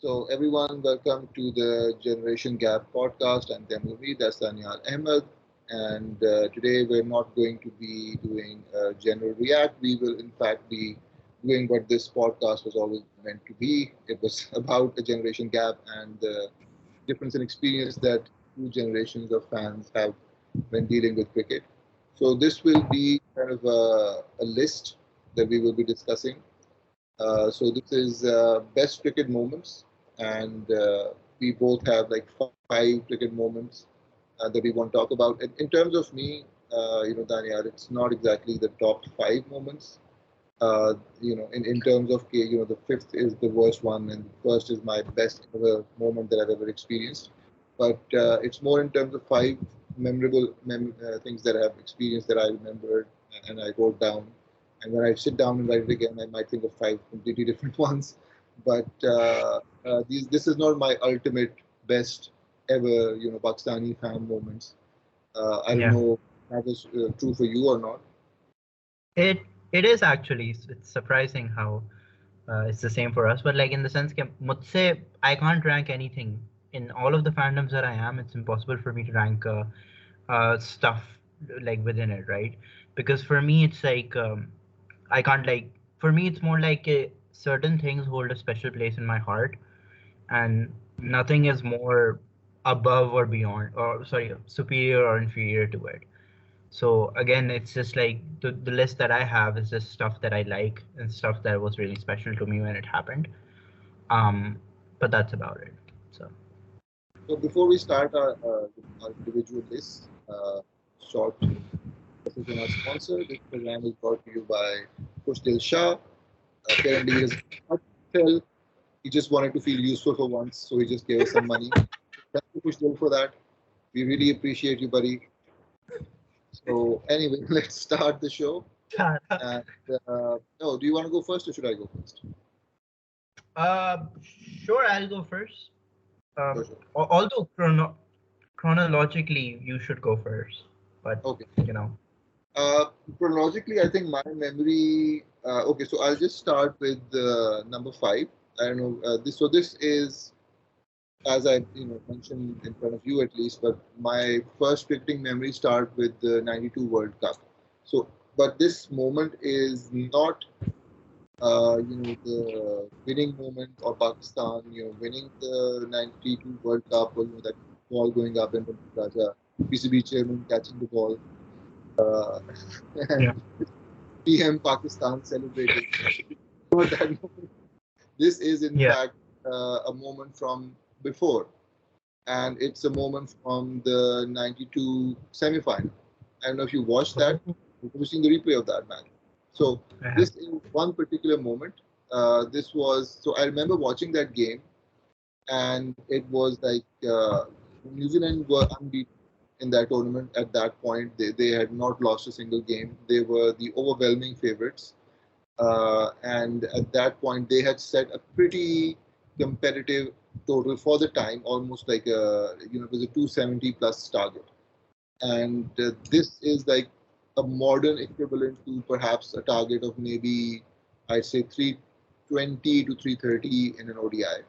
So everyone, welcome to the Generation Gap podcast. I'm Temuri, that's Daniel Ahmed, and today we're not going to be doing a general react. We will in fact be doing what this podcast was always meant to be. It was about a generation gap and the difference in experience that two generations of fans have when dealing with cricket. So this will be kind of a list that we will be discussing. So this is best cricket moments, and we both have like five cricket moments that we want to talk about. In terms of me, Daniel, it's not exactly the top five moments. In terms of the fifth is the worst one, and first is my best ever moment that I've ever experienced. But it's more in terms of five memorable things that I've experienced that I remembered and I wrote down. And when I sit down and write it again, I might think of five completely different ones. But this is not my ultimate best ever, Pakistani fan moments. I don't Yeah, know if that was true for you or not. it it is actually. It's surprising how it's the same for us. But like in the sense that मुझसे I can't rank anything in all of the fandoms that I am. It's impossible for me to rank stuff like within it, right? Because for me, it's like I can't like. For me, it's more like certain things hold a special place in my heart, and nothing is more above or beyond, or sorry, superior or inferior to it. So again, it's just like the list that I have is just stuff that I like and stuff that was really special to me when it happened. But that's about it. So So before we start our individual lists, short message on our sponsor. This program is brought to you by Kushdil Shah. Apparently, he doesn't tell. He just wanted to feel useful for once, so he just gave us some money. Thank you, Kushdil, for that. We really appreciate you, buddy. So anyway, let's start the show. And no, do you want to go first or should I go first? uh, sure, I'll go first. Sure, sure. Although chronologically you should go first, but Okay. you know. Uh, Chronologically, I think my memory. Okay, so I'll just start with number five. I don't know this. So this is, as I mentioned in front of you at least, but my first cricketing memory start with the '92 World Cup. So, but this moment is not the winning moment or Pakistan winning the '92 World Cup or that ball going up in the Raja, PCB chairman catching the ball Yeah. and PM Pakistan celebrating. Not that moment. This is in Yeah. fact a moment from before, and it's a moment from the '92 semi-final. I don't know if you watched that. You've seen the replay of that match. So I have. this is one particular moment. This was so I remember watching that game, and it was like New Zealand were unbeaten in that tournament at that point. They had not lost a single game. They were the overwhelming favorites. And at that point, they had set a pretty competitive total for the time, almost like it was a 270 plus target. And this is like a modern equivalent to perhaps a target of maybe I'd say 320 to 330 in an ODI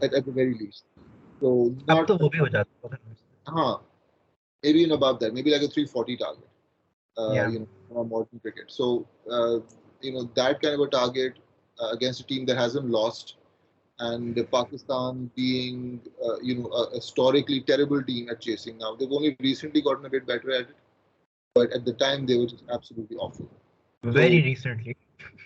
at the very least. So अब not तो वो भी हो जाता है. huh, maybe even above that, maybe like a 340 target. Yeah. From modern cricket. So that kind of a target against a team that hasn't lost, and Pakistan being a historically terrible team at chasing. Now they've only recently gotten a bit better at it, but at the time they were just absolutely awful. Very So recently.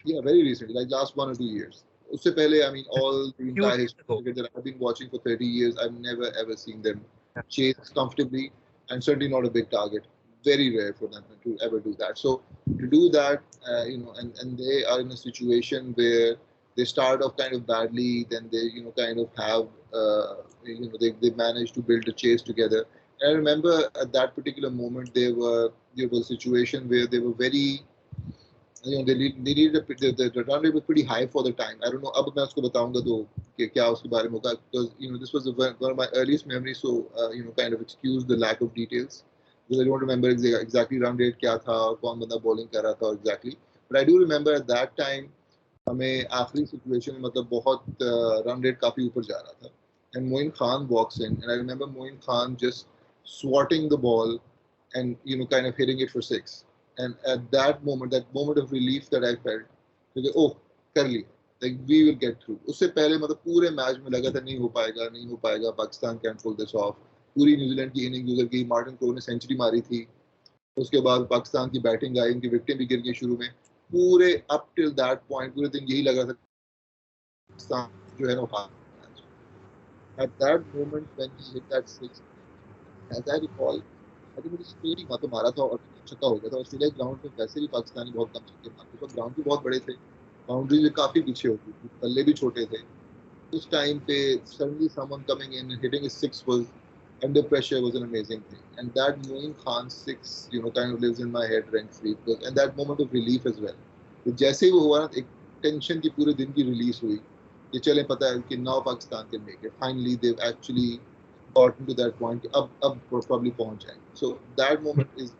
yeah, very recently, like last 1 or 2 years. Usse pehle, I mean, all the Few entire days history of ago. cricket that I've been watching for 30 years, I've never ever seen them chase comfortably, and certainly not a big target. Very rare for them to ever do that. So to do that, and they are in a situation where they start off kind of badly, then they kind of have they manage to build a chase together. And I remember at that particular moment there was a situation where they were very they needed the run rate was pretty high for the time. I don't know. अब मैं उसको बताऊंगा तो कि क्या उसके बारे में होगा because this was one of my earliest memories, so kind of excuse the lack of details because I don't remember exactly run rate क्या था, कौन बंदा bowling कर रहा था exactly. But I do remember at that time हमें आखिरी situation में मतलब बहुत रन रेट काफी ऊपर जा रहा था and Moin Khan walks in and I remember Moin Khan just swatting the ball and kind of hitting it for six. And at that moment of relief that I felt, because oh, कर लिया, like we will get through. उससे पहले मतलब पूरे match में लगा था नहीं हो पाएगा, Pakistan can pull this off. पूरी न्यूजीलैंड की इनिंग गुजर गई, मार्टिन क्रो ने सेंचुरी मारी थी, उसके बाद पाकिस्तान की बैटिंग आई, उनकी विकेटें भी गिर गई शुरू में. पूरे अप टिल दैट पॉइंट पूरे दिन यही लगा था पाकिस्तान जो है ना हार. At that moment when he hit that six, as I recall, I think मुझे स्ट्रेट ही तो मारा था और छक्का हो गया था. ऑस्ट्रेलिया ग्राउंड पे वैसे भी पाकिस्तानी बहुत कम छक्के मारते थे, ग्राउंड भी बहुत बड़े थे, बाउंड्री भी काफी पीछे होती थी, बल्ले भी छोटे थे. उस टाइम पे suddenly someone coming in and hitting a six was under pressure was an amazing thing. And that Moeen Khan six, kind of lives in my head rent free. And that moment of relief as well. तो जैसे ही वो हुआ ना, एक tension की पूरे दिन की रिलीज हुई कि चले पता है कि now Pakistan can make it. Finally they've actually gotten to that point. अब probably पहुंच जाएंगे. So that moment is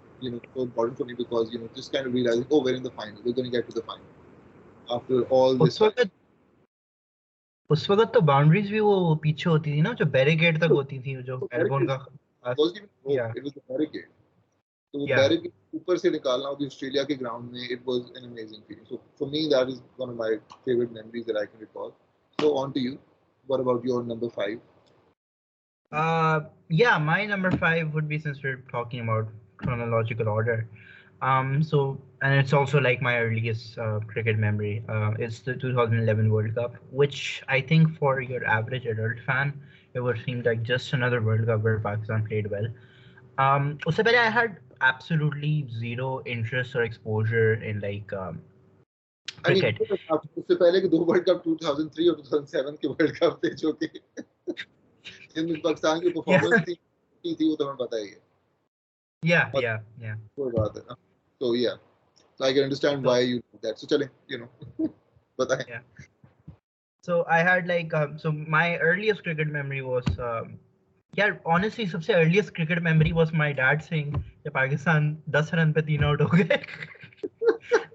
so important for me because just kind of realizing, oh, we're in the final. We're going to get to the final after all this time. उस वक्त तो boundaries भी वो पीछे होती थी ना, जो बैरिकेड तक होती थी, जो एयरबोन का. It was the barricade. तो वो बैरिकेड ऊपर से निकालना होती ऑस्ट्रेलिया के ग्राउंड में. It was an amazing feeling. So for me that is one of my favorite memories that I can recall. So on to you. What about your number 5? Yeah, my number 5 would be, since we're talking about chronological order. So, and it's also like my earliest cricket memory. It's the 2011 World Cup, which I think for your average adult fan, it would seem like just another World Cup where Pakistan played well. Usse pehle I had absolutely zero interest or exposure in like cricket. उससे पहले के 2 world cup 2003 और 2007 के world cup थे जो कि इनमें पाकिस्तान की परफॉर्मेंस थी वो तो हमें पता ही है. Yeah. कोई बात है ना. So yeah, so I can understand why you do that. So चलें, बताएं. Yeah. So I had like so my earliest cricket memory was honestly सबसे earliest cricket memory was my dad saying कि Pakistan 10 run पे 3 out हो गए.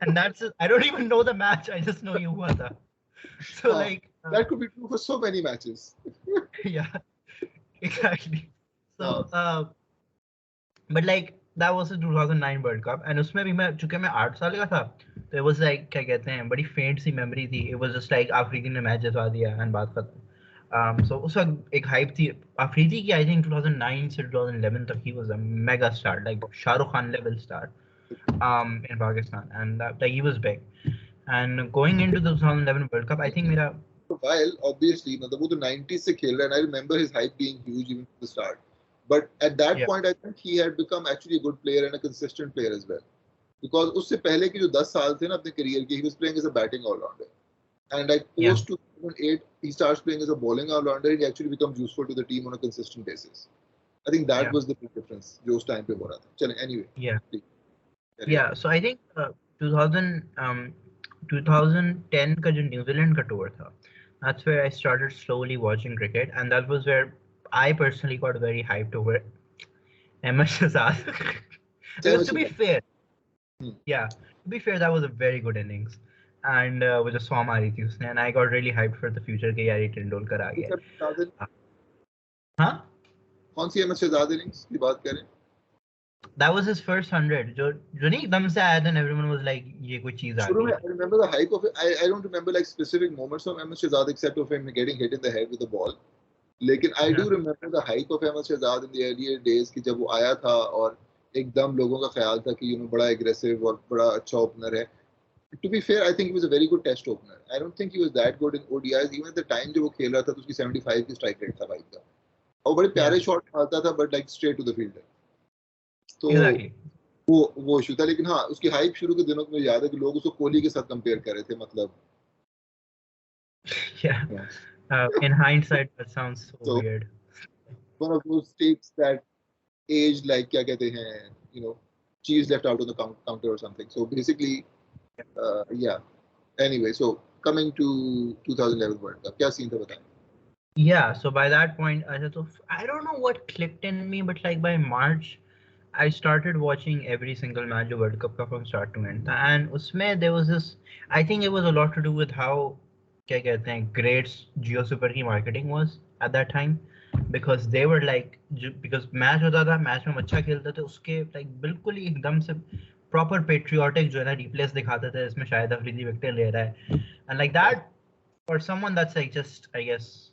And that's it. I don't even know the match. I just know you हुआ था. So like that could be true for so many matches. Yeah, exactly. So but like that was the 2009 World Cup, and उसमें भी मैं चूंकि मैं 8 साल का था, तो it was like क्या कहते हैं, बड़ी faint सी memory थी. It was just like Afridi ने मैच जितवा दिया and बात खत्म. So उस वक्त एक hype थी अफरीदी की. I think 2009 से 2011 तक he was a mega star, like Shahrukh Khan level star in Pakistan, and like he was big. And going into the 2011 World Cup, I think मेरा while obviously मतलब वो तो 90s से खेल रहा है, and I remember his hype being huge even from the start. But at that point, I think he had become actually a good player and a consistent player as well. Because उससे पहले के जो 10 साल थे ना अपने career के, he was playing as a batting all-rounder. And like post 2008, he starts playing as a bowling all-rounder. He actually becomes useful to the team on a consistent basis. I think that was the big difference जो उस time पे हो रहा था. चलें, anyway. Yeah. So I think 2010 का जो New Zealand का tour था, that's where I started slowly watching cricket, and that was where I personally got very hyped over Ahmed Shahzad. Because to be fair, that was a very good innings, and वो जो 100 मारी थी उसने, and I got really hyped for the future कि यार ये तेंदुलकर आ गया. हाँ? कौन सी अहमद शहजाद innings की बात करें? That was his first 100. जो नहीं एकदम से आया था, and everyone was like ये कोई चीज आ गई. I remember the hype of it. I don't remember like specific moments of Ahmed Shahzad except of him getting hit in the head with the ball. लेकिन I do remember the hype of Ahmed Shahzad in the earlier days कि जब वो आया था और एकदम लोगों का ख्याल था कि बड़ा aggressive और बड़ा अच्छा opener है. To be fair, I think he was a very good test opener. I don't think he was that good in ODIs. Even at the time जब वो खेल रहा था तो उसकी 75 की strike rate था भाई का. और बड़े प्यारे शॉट मारता था, but like straight to the fielder. तो वो इशू था. लेकिन हाँ, उसकी हाइप शुरू के दिनों में याद है कि लोग उसको कोहली के साथ कंपेयर कर रहे थे. मतलब in hindsight that sounds so weird. One of those takes that aged like क्या कहते हैं, cheese left out on the counter or something. So basically anyway, so coming to 2011 World Cup, क्या scene था बताएं? Yeah, so by that point I don't know what clicked in me, but like by March I started watching every single match of World Cup का from start to end, and उसमें there was this. I think it was a lot to do with how क्या कहते हैं great Jio Super की marketing was at that time, because they were like because match होता था, match में हम अच्छा खेलते थे, उसके like बिल्कुल ही एकदम से proper patriotic जो है ना replays दिखाते थे, इसमें शायद अफरीदी विकेट ले रहा है, and like that for someone that's like just I guess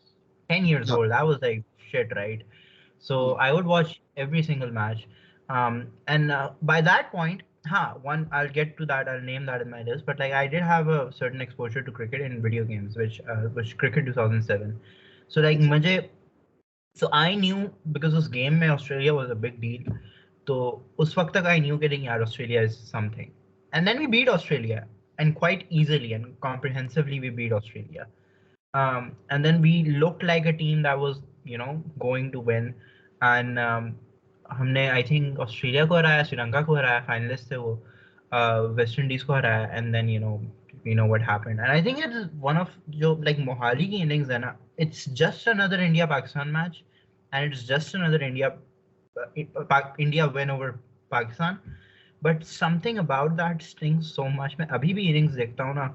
10 years Yeah. old, that was like shit, right? So I would watch every single match. And by that point, one I'll get to that. I'll name that in my list. But like I did have a certain exposure to cricket in video games, which cricket 2007. So like मुझे so I knew because उस game में Australia was a big deal. तो उस वक्त तक I knew कि नहीं यार Australia is something. And then we beat Australia and quite easily and comprehensively we beat Australia. And then we looked like a team that was going to win, and हमने I think Australia को हराया, श्रीलंका को हराया, finalist थे वो, West Indies को हराया, and then you know what happened. And I think it is one of जो like मोहाली की innings है ना, it's just another India Pakistan match, and it's just another India win over Pakistan, but something about that stings so much. मैं अभी भी innings देखता हूँ ना,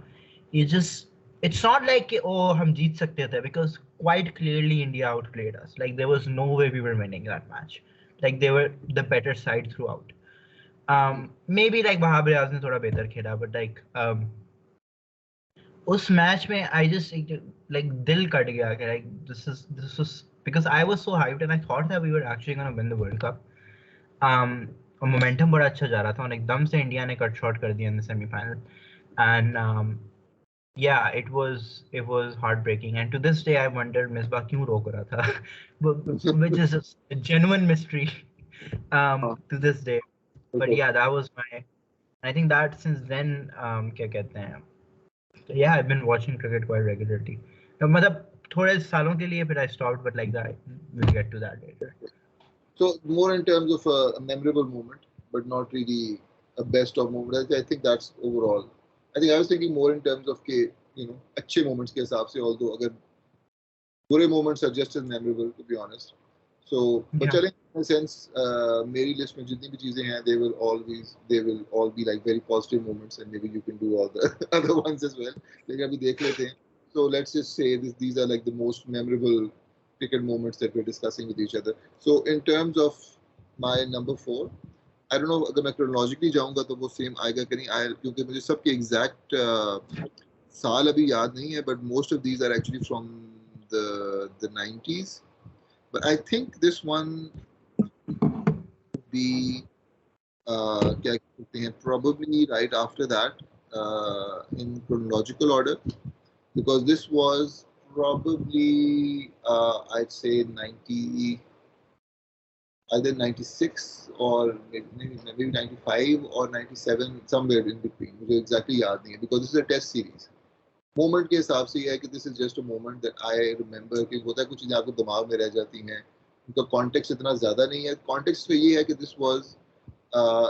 it just it's not like oh हम जीत सकते थे, because quite clearly India outplayed us. Like there was no way we were winning that match. Like they were the better side throughout. Maybe like Wahab Riaz ने थोड़ा बेहतर खेला, but like उस match में I just like दिल cut गया कि like this was because I was so hyped and I thought that we were actually going to win the World Cup. और मोमेंटम बड़ा अच्छा जा रहा था और एकदम से इंडिया ने कट शॉट कर दिया in the semi-final. And yeah, it was heartbreaking, and to this day I wonder Misbah क्यों रोक रहा था, which is a genuine mystery to this day. But yeah, that was I think that since then क्या कहते हैं, yeah, I've been watching cricket quite regularly. मतलब थोड़े सालों के लिए फिर I stopped, but like that we'll get to that later. So more in terms of a memorable moment, but not really a best of moment. I think that's overall. I think I was thinking more in terms of के अच्छे moments के हिसाब से, although अगर बुरे moments are just as memorable, to be honest. So but Yeah. चलें, in a sense मेरी list में जितनी भी चीजें हैं, they will all be like very positive moments, and maybe you can do all the other ones as well. लेकिन अभी देख लेते हैं. So let's just say these are like the most memorable cricket moments that we're discussing with each other. So in terms of my number 4, I don't know अगर मैं chronologically जाऊंगा तो वो same आएगा कि नहीं, क्योंकि मुझे सबके exact साल अभी याद नहीं है, but most of these are actually from the 90s. But I think this one would be क्या कहते हैं, probably right after that in chronological order, because this was probably I'd say 90, either 96 or maybe 95 or 97, somewhere in between. मुझे exactly याद नहीं है, because this is a test series. Moment के हिसाब से ये है कि this is just a moment that I remember, कि होता है कुछ चीज़ें आपको दिमाग में रह जाती हैं, उनका कॉन्टेक्स्ट इतना ज़्यादा नहीं है. कॉन्टेक्स्ट तो ये है कि this was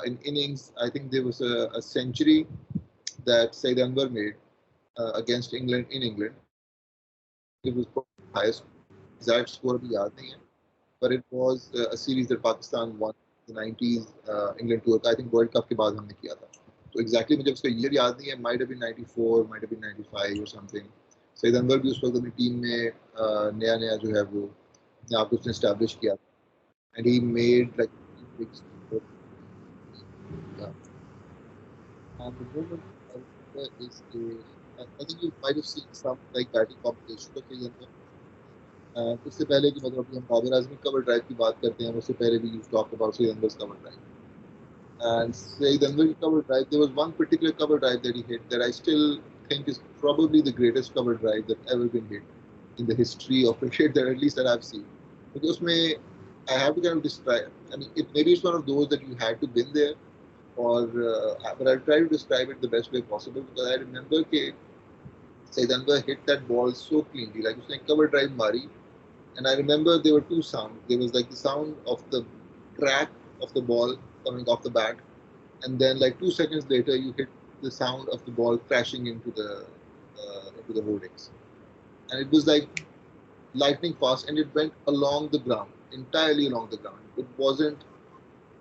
an innings. I think there was a century that Said Anwar made against England in England. It was probably the highest exact score अभी याद नहीं है, but it was a series that Pakistan won the 90s England tour. I think World Cup के बाद हमने किया था. तो एग्जैक्टली मुझे उसका ईयर याद नहीं है, might have been 94, might have been 95 और समथिंग. सईद अनवर भी उस वक्त अपनी टीम में नया नया जो है वो अपने आप को उसने एस्टैब्लिश किया, and he made like big score. And the moment I remember is I think you might have seen some like batting competition of Saeed Anwar. उससे पहले कि मतलब हम बाबर आजमी कवर ड्राइव की बात करते हैं, उससे पहले भी you talk about Saeed Anwar cover drive. And Said Anwar cover drive, there was one particular cover drive that he hit that I still think is probably the greatest cover drive that ever been hit in the history of cricket, that at least that I've seen. Because I have to kind of describe. I mean, maybe it's one of those that you had to been there, but I'll try to describe it the best way possible, because I remember that Said Anwar hit that ball so cleanly, like उसने cover drive मारी, and I remember there were two sounds. There was like the sound of the crack of the ball coming off the bat, and then like 2 seconds later you hit the sound of the ball crashing into the holdings, and it was like lightning fast, and it went along the ground, entirely along the ground. It wasn't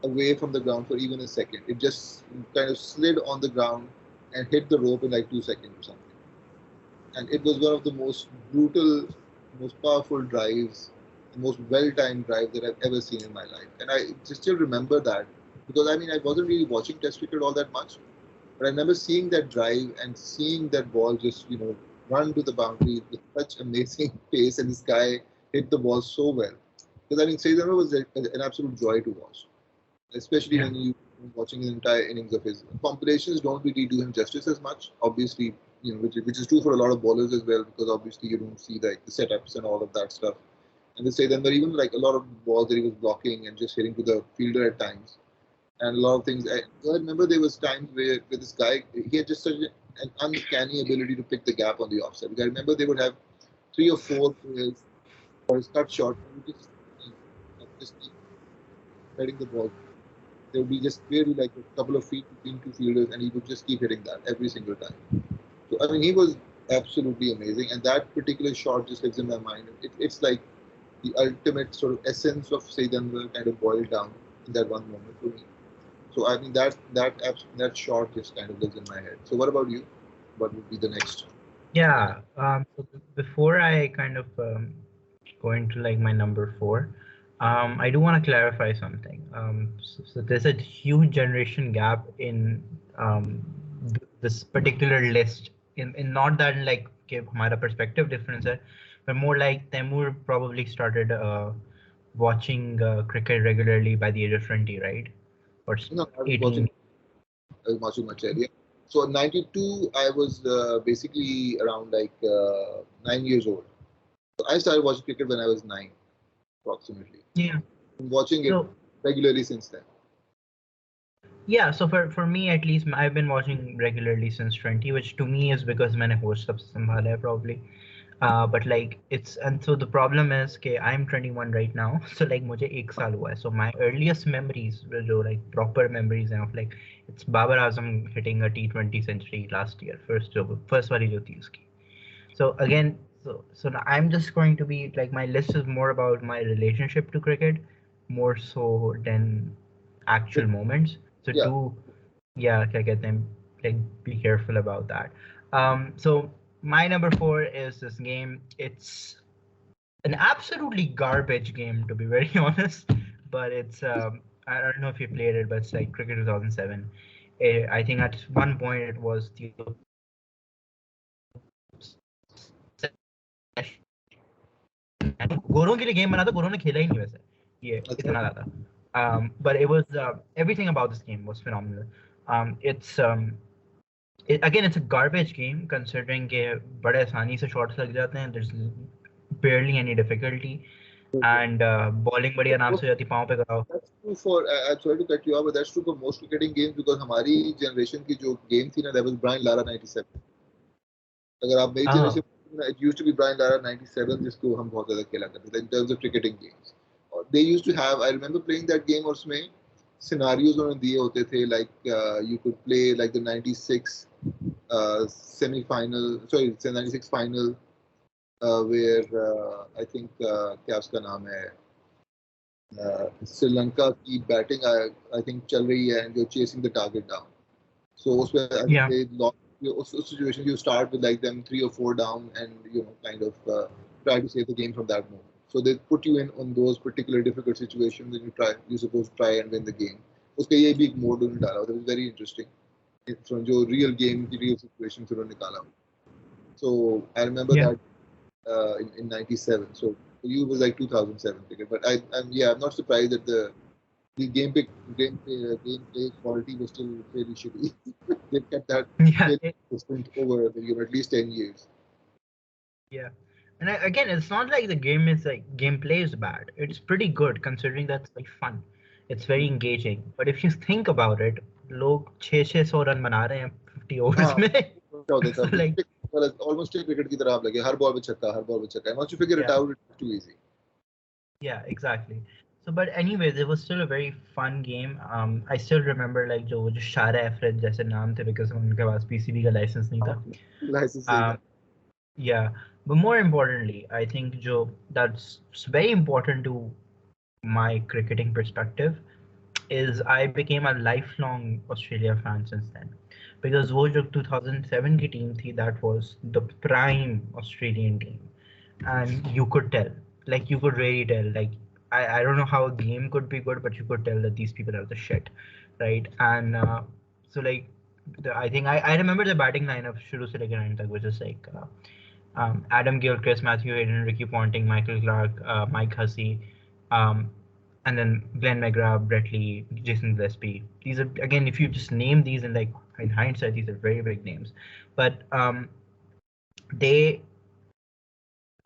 away from the ground for even a second. It just kind of slid on the ground and hit the rope in like 2 seconds or something. And it was one of the most brutal, most powerful drives, the most well-timed drive that I've ever seen in my life. And I just still remember that because I mean I wasn't really watching Test cricket all that much, but I remember seeing that drive and seeing that ball just run to the boundary with such amazing pace, and this guy hit the ball so well. Because I mean, Sayyid was an absolute joy to watch, especially Yeah. when you watching the entire innings of his compilations don't really do him justice as much. Obviously, which is true for a lot of bowlers as well, because obviously you don't see like the setups and all of that stuff. And they say then there even like a lot of balls that he was blocking and just hitting to the fielder at times, and a lot of things. I remember there was times where this guy he had just such an uncanny ability to pick the gap on the offside. Because I remember they would have 3 or 4 players for his cut shot, and he just keep heading the ball. There would be just barely like a couple of feet between two fielders, and he would just keep hitting that every single time. So I mean, he was absolutely amazing, and that particular shot just lives in my mind. It's like the ultimate sort of essence of Sayyid Anwar kind of boiled down in that one moment for me. So I mean that shot just kind of lives in my head. So what about you? What would be the next? Yeah. So before I kind of go into like my number four, I do want to clarify something. So there's a huge generation gap in this particular list. In not that like कि हमारा perspective difference है, but more like Temur probably started watching cricket regularly by the age of 20, right? Or No, I was 18. watching much earlier. So in '92, I was basically around like 9 years old. So I started watching cricket when I was 9, approximately. Yeah. Been watching it So regularly since then. yeah, so for me at least, I've been watching regularly since 20, which to me is because मैंने host सब संभाला है probably. But like and so the problem is कि I'm 21 right now, so like मुझे 1 साल हुआ है. So my earliest memories, जो like proper memories हैं of like it's Babar Azam hitting a T20 century last year, first वाली जो थी उसकी. So again, so now I'm just going to be like my list is more about my relationship to cricket, more so than actual moments. So Yeah. yeah, क्या कहते हैं, like be careful about that. So my number four is this game. It's an absolutely garbage game to be very honest, but it's I don't know if you played it, but it's like Cricket 2007. I think at one point it was the गोरों के लिए game बना था, गोरों ने खेला ही नहीं वैसे ये इतना ज्यादा. But it was everything about this game was phenomenal. Again, it's a garbage game considering कि बड़े आसानी से shots लग जाते हैं. There's barely any difficulty, and bowling बड़ी आराम से हो जाती, पाँव पे कराओ. That's true for. I'm sorry to cut you off, but that's true for most cricketing games because हमारी generation की जो game थी ना, that was Brian Lara 97. अगर आप मेरी generation, it used to be Brian Lara 97 जिसको हम बहुत ज़्यादा खेला करते थे in terms of cricketing games. They used to have. I remember playing that game और उसमें scenarios उन्होंने दिए होते थे like you could play like the 96 semi-final, sorry, it's a 96 final where I think क्या उसका नाम है श्रीलंका की बैटिंग आई थिंक चल रही है and you chasing the target down so उसमें आई थिंक दे लॉस्ट उस situation you start with like them 3 or 4 down and kind of try to save the game from that moment so they put you in on those particular difficult situations and you're supposed to try and win the game उसका ये भी एक mode उन्होंने डाला that was very interesting from जो real game की real situations उन्होंने निकाला so I remember that in 97. So for you it was like 2007 cricket. But I'm not surprised that the gameplay quality was still fairly shitty. They've kept that consistent over at least 10 years. Yeah. And again, it's not like the game is like gameplay is bad. It's pretty good considering that's like fun. It's very engaging. But if you think about it, लोग 600 run बना रहे हैं 50 overs में. So like almost cricket की तरह आप लगे हर ball पे छक्का हर बॉल पे छक्का. Once you figure it out, it's too easy. Yeah, exactly. So, but anyways, it was still a very fun game. I still remember like जो Shara Efred जैसे नाम थे because उनके पास PCB का license नहीं था. Yeah, but more importantly, I think that's very important to my cricketing perspective. is I became a lifelong Australia fan since then. Because वो जो 2007 की team थी, that was the prime Australian team. And you could tell, like you could really tell, like I don't know how a game could be good, but you could tell that these people are the shit, right? And so like I think I remember the batting lineup शुरू से लेकर end तक, which is like Adam Gilchrist, Matthew Hayden, Ricky Ponting, Michael Clark, Mike Hussey, um, and then Glenn McGrath, Brett Lee, Jason Gillespie. These are, again, if you just name these in like in hindsight, these are very big names. But they,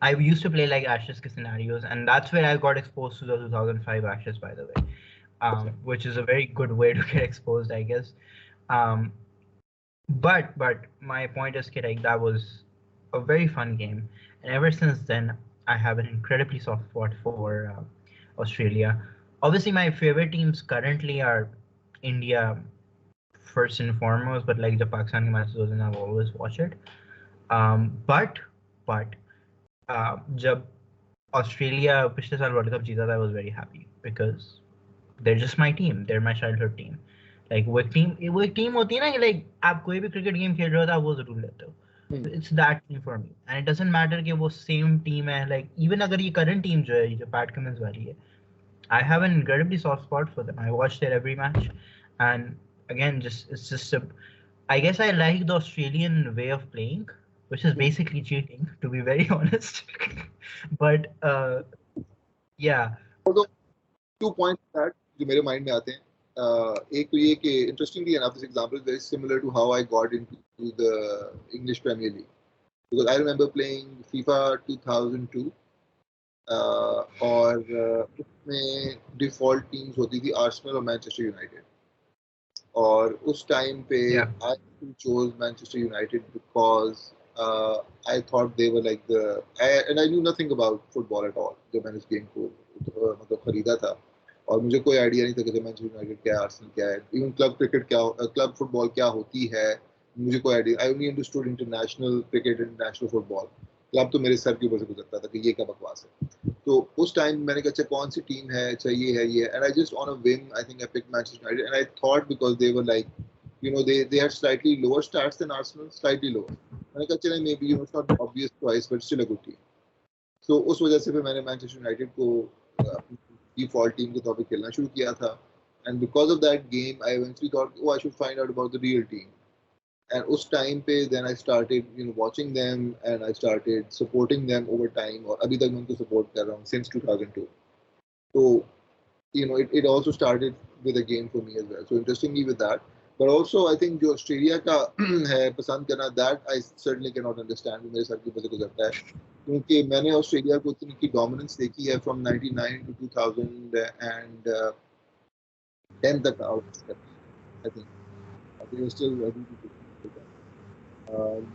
I used to play like Ashes scenarios, and that's where I got exposed to the 2005 Ashes, by the way, which is a very good way to get exposed, I guess. But my point is, like, that was a very fun game, and ever since then, I have an incredibly soft spot for Australia. Obviously, my favorite teams currently are India first and foremost, but like the Pakistan matches, and I've always watched it. But जब Australia पिछले साल World Cup जीता था, I was very happy because they're just my team. They're my childhood team. Like वो एक team होती है ना कि like आप कोई भी cricket game खेल रहे हो तो आप वो जरूर लेते हो. It's that team for me, and it doesn't matter कि वो same team है. Like even अगर ये current team जो है, जो Pat Cummins वाली है, I have an incredibly soft spot for them. I watch their every match, and again, it's just a. I guess I like the Australian way of playing, which is basically cheating, to be very honest. But yeah. Although 2 points that जो मेरे mind में आते हैं. एक तो ये कि interestingly enough, this example is very similar to how I got into the English Premier League, because I remember playing FIFA 2002. और उसमें डिफॉल्ट टीम्स होती थी आर्सेनल और मैनचेस्टर यूनाइटेड, और उस टाइम पे I chose Manchester United because I thought they were like the and I knew nothing about football at all जब मैंने इस गेम को मतलब खरीदा था, और मुझे कोई आइडिया नहीं था कि मैनचेस्टर यूनाइटेड क्या है, आर्सेनल क्या है, इवन क्लब क्रिकेट क्या, क्लब फुटबॉल क्या होती है, मुझे कोई idea. I only understood international cricket, international football. Club तो मेरे सर के ऊपर से गुजरता था कि ये क्या बकवास है. तो उस टाइम मैंने कहा अच्छा कौन सी टीम है, अच्छा ये है ये, and I just on a whim I think I picked Manchester United, and I thought because they were like, you know, they had slightly lower stats than Arsenal, slightly lower. मैंने कहा चलो maybe, you know, it's not the obvious choice but still a good team. So उस वजह से फिर मैंने Manchester United को default team के तौर पे खेलना शुरू किया था, and because of that game I eventually thought, oh, I should find out about the real team. And उस टाइम पे then I started, you know, watching them and I started supporting them over time, और अभी तक मैं उनको support कर रहा हूँ since 2002. So, you know, it also started with a game for me as well. So interestingly with that, but also I think जो Australia का है पसंद करना, that I certainly cannot understand, मेरे सर के ऊपर से गुजरता है, क्योंकि मैंने ऑस्ट्रेलिया को इतनी की डोमिनेंस देखी है from 99 to 2010 तक out, I think they were still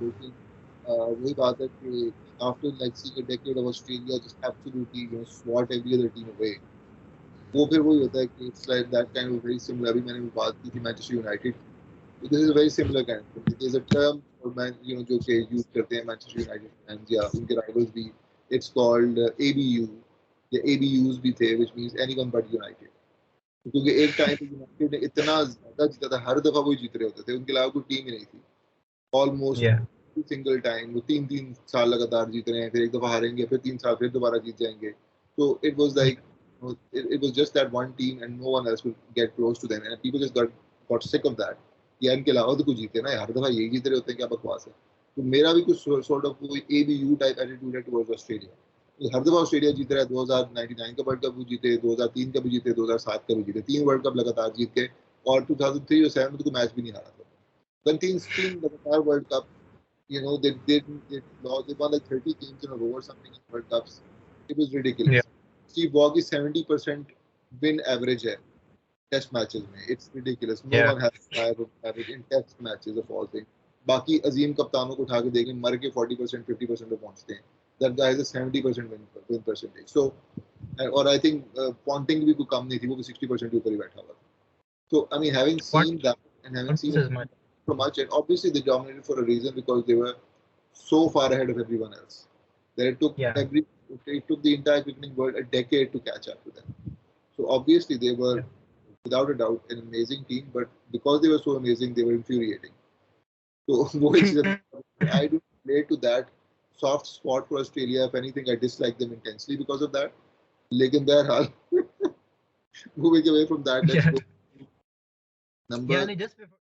लेकिन वही बात है कि after like seeing a decade of Australia just absolutely, you know, swat every other team away, वो फिर वही होता है कि it's like that kind of very similar. अभी मैंने बात की थी Manchester United, this is a very similar kind of thing. There's a term for man, you know, जो कि यूज करते हैं मैनचेस्टर यूनाइटेड फैंस या उनके राइवल्स भी, it's called ABU या ABUs भी थे, which means anyone but United. क्योंकि एक टाइम पे यूनाइटेड ने इतना ज्यादा जीता था, हर दफा वही जीत रहे होते थे, उनके अलावा कोई टीम ही नहीं थी ऑलमोस्ट सिंगल टाइम. वो 3 साल लगातार जीत रहे हैं, फिर एक दफा हारेंगे, फिर 3 साल फिर दोबारा जीत जाएंगे. तो it was like it was just that one team and no one else would get close to them, and people just got sick of that. यार इनके अलावा तो कुछ जीते ना, हर दफा यही जीत रहे होते हैं, क्या बकवास है. तो मेरा भी कुछ sort of कोई ABU टाइप एटीट्यूड है टुवर्ड्स ऑस्ट्रेलिया. हर दफा ऑस्ट्रेलिया जीत रहा है, 2099 का वर्ल्ड कप भी जीते, 2003 का भी जीते, 2007 का भी जीते, 3 वर्ल्ड कप लगातार जीत के, और 2003 और 7 में तो कोई मैच भी नहीं हारा था. Then तीन लगातार world cup, you know, they won like 30 games in a row or something in World Cups. It was ridiculous. Yeah. Steve Waugh की 70% win average है टेस्ट मैचेस में. It's ridiculous. No one has higher average in test matches of all things. बाकी अजीम कप्तानों को उठा के देखें, मर के 40% 50% पे पहुंचते हैं. That guy is a 70% win percentage. So, और I think Ponting भी कोई कम नहीं थी, वो भी 60% के ऊपर ही बैठा हुआ था. So I mean, having seen that and having seen so much, and obviously they dominated for a reason, because they were so far ahead of everyone else that it took the entire cricketing world a decade to catch up to them. So obviously they were without a doubt an amazing team, but because they were so amazing, they were infuriating. So वो एक चीज़ I do relate to that soft spot for Australia. If anything, I dislike them intensely because of that. लेकिन बहरहाल moving away from that, let's Yeah. go Yeah, number. no, just before